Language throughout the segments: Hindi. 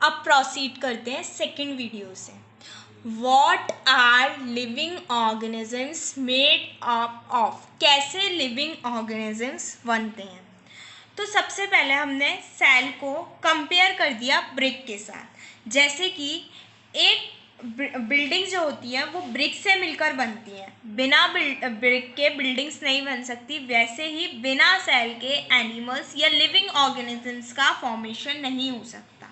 अब प्रोसीड करते हैं सेकंड वीडियो से। What are living organisms made up of, कैसे लिविंग ऑर्गेनिजम्स बनते हैं। तो सबसे पहले हमने सेल को कंपेयर कर दिया ब्रिक के साथ। जैसे कि एक बिल्डिंग जो होती है वो ब्रिक से मिलकर बनती है, बिना ब्रिक के बिल्डिंग्स नहीं बन सकती। वैसे ही बिना सेल के एनिमल्स या लिविंग ऑर्गेनिजम्स का फॉर्मेशन नहीं हो सकता।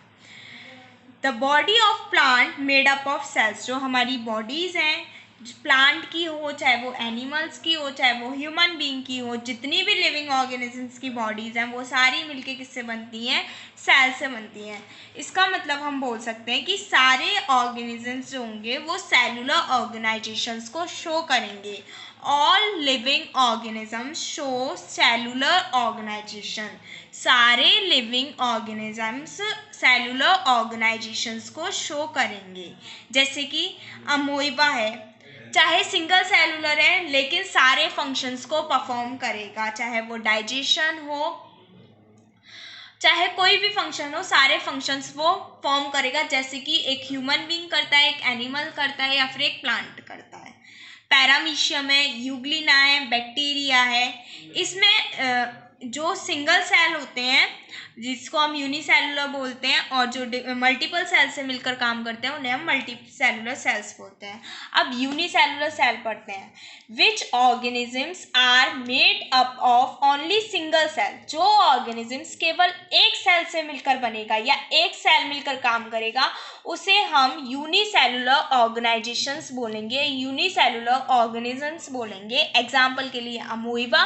The body of plant made up of cells, जो हमारी बॉडीज़ हैं प्लांट की हो, चाहे वो एनिमल्स की हो, चाहे वो ह्यूमन बीइंग की हो, जितनी भी लिविंग ऑर्गेनिजम्स की बॉडीज़ हैं वो सारी मिलके किससे बनती हैं, सेल से बनती हैं। इसका मतलब हम बोल सकते हैं कि सारे ऑर्गेनिजम्स जो होंगे वो सेलुलर ऑर्गेनाइजेशंस को शो करेंगे। All living organisms show cellular organisation, सारे लिविंग ऑर्गेनिजम्स सेलुलर ऑर्गेनाइजेशंस को शो करेंगे। जैसे कि अमोइबा है, चाहे सिंगल सेलुलर है लेकिन सारे फंक्शंस को परफॉर्म करेगा, चाहे वो डाइजेशन हो, चाहे कोई भी फंक्शन हो, सारे फंक्शंस वो फॉर्म करेगा। जैसे कि एक ह्यूमन बीइंग करता है, एक एनिमल करता है, या फिर एक प्लांट करता है। पैरामीशियम है, यूग्लिना है, बैक्टीरिया है। इसमें जो सिंगल सेल होते हैं जिसको हम यूनिसेलुलर बोलते हैं, और जो मल्टीपल सेल से मिलकर काम करते हैं उन्हें हम मल्टी सेलुलर सेल्स बोलते हैं। अब यूनिसेलुलर सेल पढ़ते हैं। Which organisms are made up of only single cell, जो ऑर्गेनिजम्स केवल एक सेल से मिलकर बनेगा या एक सेल मिलकर काम करेगा उसे हम यूनिसेलुलर ऑर्गेनाइजेशंस बोलेंगे, यूनिसेलुलर ऑर्गेनिजम्स बोलेंगे। एग्जाम्पल के लिए अमोइबा,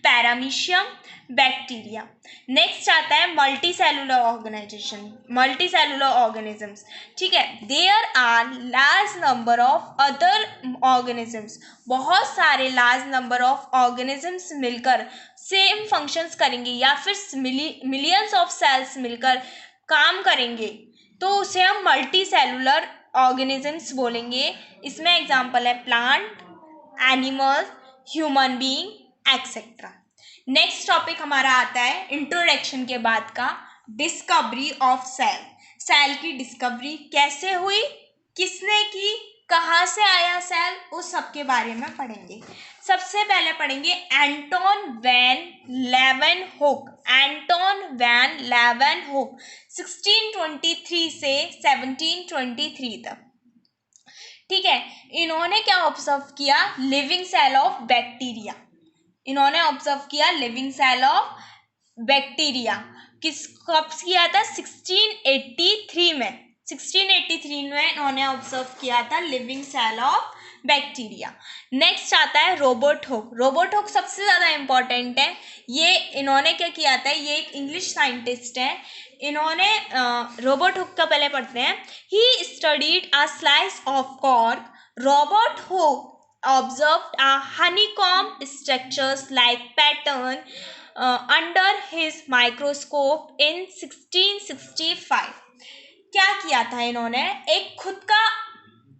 पैरामीशियम, बैक्टीरिया। नेक्स्ट आता है multi cellular organisation, multi cellular organisms. ठीक है, there are large number of other organisms, बहुत सारे लार्ज नंबर ऑफ ऑर्गेनिजम्स मिलकर सेम फंक्शंस करेंगे या फिर मिलियंस ऑफ सेल्स मिलकर काम करेंगे तो उसे हम मल्टी सेलुलर ऑर्गेनिजम्स बोलेंगे। इसमें एग्जाम्पल है plant, animal, human being etcetera. Next topic हमारा आता है इंट्रोडक्शन के बाद का, डिस्कवरी ऑफ सेल। सेल की डिस्कवरी कैसे हुई, किसने की, कहाँ से आया सेल, उस सब के बारे में पढ़ेंगे। सबसे पहले पढ़ेंगे एंटोन वैन लेवेनहुक। एंटोन वैन लेवेनहुक 1623 से 1723 तक। ठीक है, इन्होंने क्या ऑब्जर्व किया, लिविंग सेल ऑफ बैक्टीरिया। इन्होंने ऑब्जर्व किया लिविंग सेल ऑफ बैक्टीरिया। किस कब किया था, 1683 में। 1683 में इन्होंने ऑब्जर्व किया था living cell of bacteria. Next आता है रॉबर्ट हुक। रॉबर्ट हुक सबसे ज़्यादा इंपॉर्टेंट है। ये इन्होंने क्या किया था, ये एक इंग्लिश साइंटिस्ट है। इन्होंने रॉबर्ट हुक का पहले पढ़ते हैं। He studied a slice of cork. Robert Hooke observed a honeycomb structures like pattern under his microscope in 1665। क्या किया था इन्होंने, एक खुद का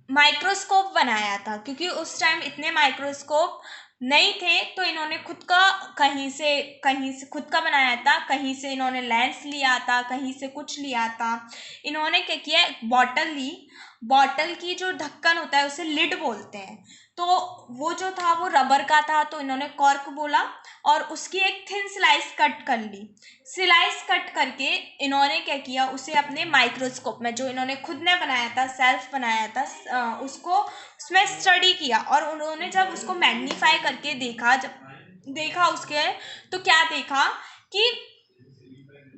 माइक्रोस्कोप बनाया था, क्योंकि उस टाइम इतने माइक्रोस्कोप नहीं थे तो इन्होंने खुद का कहीं से खुद का बनाया था। कहीं से इन्होंने लेंस लिया था, कहीं से कुछ लिया था। इन्होंने क्या किया, बॉटल ली, बॉटल की जो ढक्कन होता है उसे लिड बोलते हैं, तो वो जो था वो रबर का था तो इन्होंने कॉर्क बोला, और उसकी एक थिन स्लाइस कट कर ली। स्लाइस कट करके इन्होंने क्या किया, उसे अपने माइक्रोस्कोप में, जो इन्होंने खुद ने बनाया था, सेल्फ बनाया था, उसको उसमें स्टडी किया। और उन्होंने जब उसको मैग्नीफाई करके देखा, जब देखा उसके, तो क्या देखा कि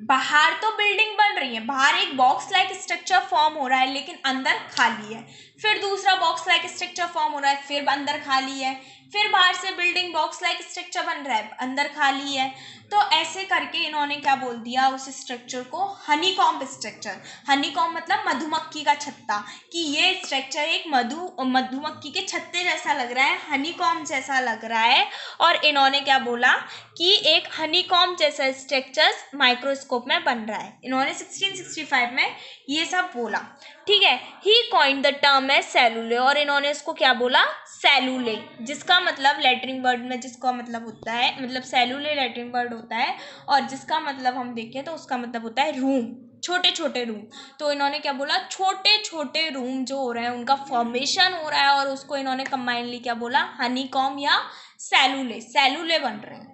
बाहर तो बिल्डिंग बन रही है, बाहर एक बॉक्स लाइक स्ट्रक्चर फॉर्म हो रहा है लेकिन अंदर खाली है। फिर दूसरा बॉक्स लाइक स्ट्रक्चर फॉर्म हो रहा है, फिर अंदर खाली है। फिर बाहर से बिल्डिंग बॉक्स लाइक स्ट्रक्चर बन रहा है, अंदर खाली है। तो ऐसे करके इन्होंने क्या बोल दिया उस स्ट्रक्चर को, हनीकॉम्ब स्ट्रक्चर। हनीकॉम्ब मतलब मधुमक्खी का छत्ता, कि ये स्ट्रक्चर एक मधुमक्खी के छत्ते जैसा लग रहा है, हनीकॉम्ब जैसा लग रहा है। और इन्होंने क्या बोला कि एक हनीकॉम्ब जैसा स्ट्रक्चर माइक्रोस्कोप में बन रहा है। इन्होंने 1665 में ये सब बोला। ठीक है, ही कॉइंड द टर्म है सेलुले, और इन्होंने इसको क्या बोला, सेलुले, जिसका मतलब लैटिन वर्ड में जिसका मतलब होता है, मतलब सेलुले लैटिन वर्ड होता है, और जिसका मतलब हम देखें तो उसका मतलब होता है रूम। छोटे छोटे रूम। तो इन्होंने क्या बोला, छोटे छोटे रूम जो हो रहे हैं उनका फॉर्मेशन हो रहा है, और उसको इन्होंने कंबाइनली क्या बोला, हनीकॉम या सेलुले बन रहे हैं।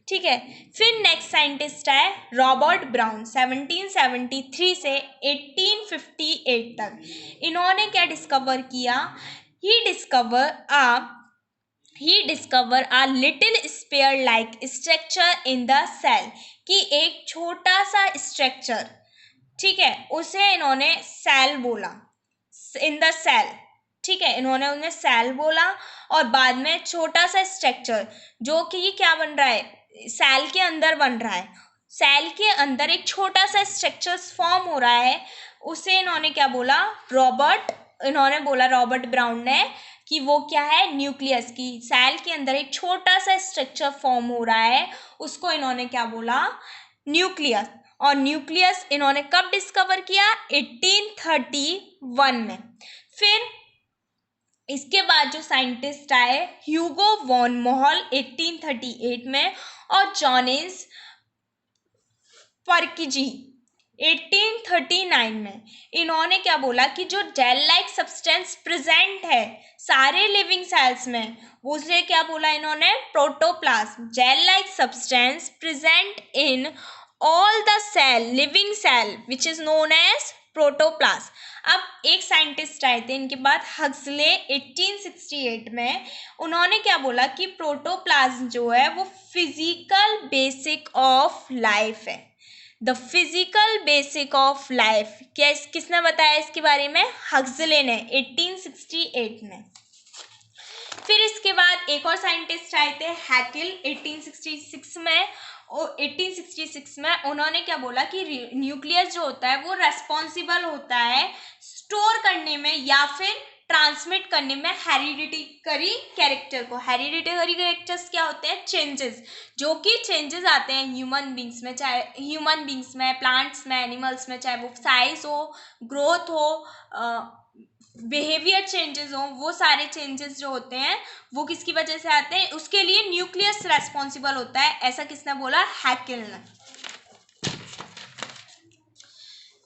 ठीक है, फिर नेक्स्ट साइंटिस्ट है रॉबर्ट ब्राउन, 1773 से 1858 तक। इन्होंने क्या डिस्कवर किया, ही discover a little spear like structure in the cell, कि एक छोटा सा स्ट्रक्चर, ठीक है, उसे इन्होंने सेल बोला, इन द सेल। ठीक है, इन्होंने उन्हें सेल बोला, और बाद में छोटा सा स्ट्रक्चर जो कि क्या बन रहा है, सेल के अंदर बन रहा है, सेल के अंदर एक छोटा सा स्ट्रक्चर फॉर्म हो रहा है, उसे इन्होंने क्या बोला, रॉबर्ट ब्राउन ने, कि वो क्या है, न्यूक्लियस, की सेल के अंदर एक छोटा सा स्ट्रक्चर फॉर्म हो रहा है, उसको इन्होंने क्या बोला, न्यूक्लियस। और न्यूक्लियस इन्होंने कब डिस्कवर किया, 1831 में। फिर इसके बाद जो साइंटिस्ट आए, ह्यूगो वॉन मोहल 1838 में, और जॉनिस पर्किजी 1839 में। इन्होंने क्या बोला कि जो जेल लाइक सब्सटेंस प्रेजेंट है सारे लिविंग सेल्स में, उसे क्या बोला इन्होंने, protoplasm, gel like substance present in all the cell, living cell, which is known as protoplasm. अब एक साइंटिस्ट आए थे इनके बाद, हक्सले 1868 में। उन्होंने क्या बोला कि प्रोटोप्लाज्म जो है वो फिजिकल बेसिक ऑफ लाइफ है, the physical basic of life. किसने बताया इसके बारे में, हक्सले ने 1868 में। फिर इसके बाद एक और साइंटिस्ट आए थे, हैकेल 1866 में। 1866 में उन्होंने क्या बोला कि न्यूक्लियस जो होता है वो रेस्पॉन्सिबल होता है स्टोर करने में या फिर ट्रांसमिट करने में हेरिडिटरी कैरेक्टर को। हेरिडिटरी कैरेक्टर्स क्या होते हैं, चेंजेस, जो कि चेंजेस आते हैं ह्यूमन बींग्स में, चाहे ह्यूमन बींग्स में, प्लांट्स में, एनिमल्स में, चाहे वो साइज हो, ग्रोथ हो, बिहेवियर चेंजेस हो, वो सारे चेंजेस जो होते हैं वो किसकी वजह से आते हैं, उसके लिए न्यूक्लियस रेस्पॉन्सिबल होता है, ऐसा किसने बोला, हैकेल ने।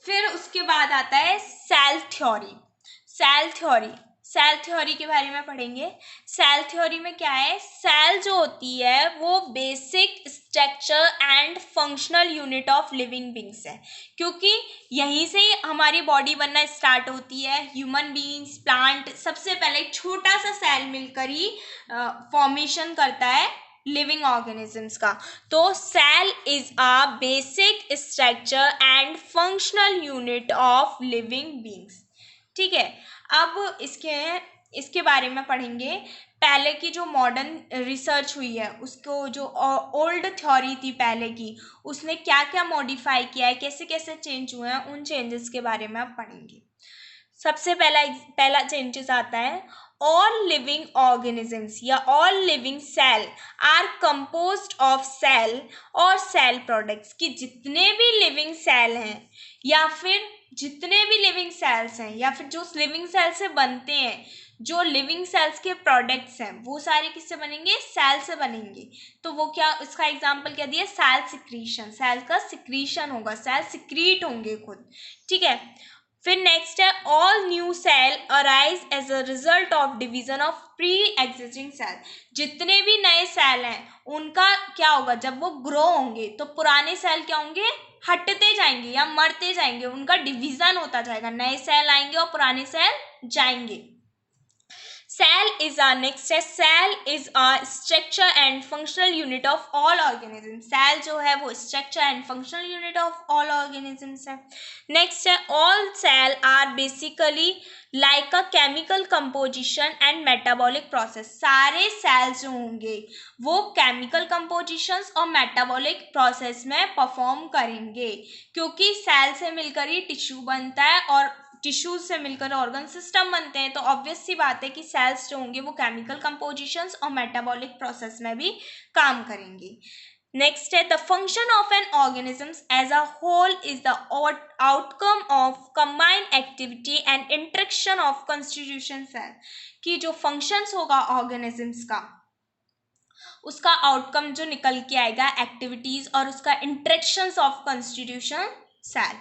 फिर उसके बाद आता है सेल थ्योरी। सेल थ्योरी के बारे में पढ़ेंगे। सेल थ्योरी में क्या है, सेल जो होती है वो basic structure and functional unit of living beings है, क्योंकि यहीं से ही हमारी बॉडी बनना स्टार्ट होती है। ह्यूमन बींग्स, प्लांट, सबसे पहले एक छोटा सा सेल मिलकर ही फॉर्मेशन करता है लिविंग ऑर्गेनिजम्स का। तो cell is a basic structure and functional unit of living beings. ठीक है, अब इसके बारे में पढ़ेंगे। पहले की जो मॉडर्न रिसर्च हुई है उसको, जो ओल्ड थ्योरी थी पहले की, उसने क्या क्या मॉडिफाई किया है, कैसे कैसे चेंज हुए हैं, उन चेंजेस के बारे में आप पढ़ेंगे। सबसे पहला चेंजेस आता है, ऑल लिविंग ऑर्गेनिजम्स या all living cell are composed of cell और सेल प्रोडक्ट्स, कि जितने भी लिविंग सेल हैं या फिर जितने भी लिविंग सेल्स हैं या फिर जो लिविंग सेल से बनते हैं, जो लिविंग सेल्स के प्रोडक्ट्स हैं, वो सारे किससे बनेंगे, सेल से बनेंगे। तो वो क्या, इसका एग्जांपल क्या दिया, सेल सिक्रीशन, सेल का सिक्रीशन होगा, सेल सिक्रीट होंगे खुद। ठीक है, फिर नेक्स्ट है, all new cell arise as a result of division of pre existing cell. जितने भी नए सेल हैं उनका क्या होगा, जब वो ग्रो होंगे तो पुराने सेल क्या होंगे, हटते जाएंगे या मरते जाएंगे, उनका डिवीजन होता जाएगा, नए सेल आएंगे और पुराने सेल जाएंगे। Cell is our next है, cell is a structure and functional unit of all organisms. Cell जो है वो structure and functional unit of all organisms है। Next है, all cell are basically like a chemical composition and metabolic process. सारे cells जो होंगे वो chemical compositions और metabolic process में perform करेंगे, क्योंकि cell से मिलकर ही टिश्यू बनता है और टिश्यूज से मिलकर ऑर्गन सिस्टम बनते हैं। तो ऑब्वियस सी बात है कि सेल्स जो होंगे वो केमिकल कंपोजिशंस और मेटाबॉलिक प्रोसेस में भी काम करेंगे। नेक्स्ट है, the function of an organisms as a whole is the outcome of combined activity and interaction of constitution cell, कि जो फंक्शंस होगा ऑर्गेनिजम्स का, उसका आउटकम जो निकल के आएगा एक्टिविटीज और उसका इंटरेक्शंस ऑफ कंस्टिट्यूशन सेल।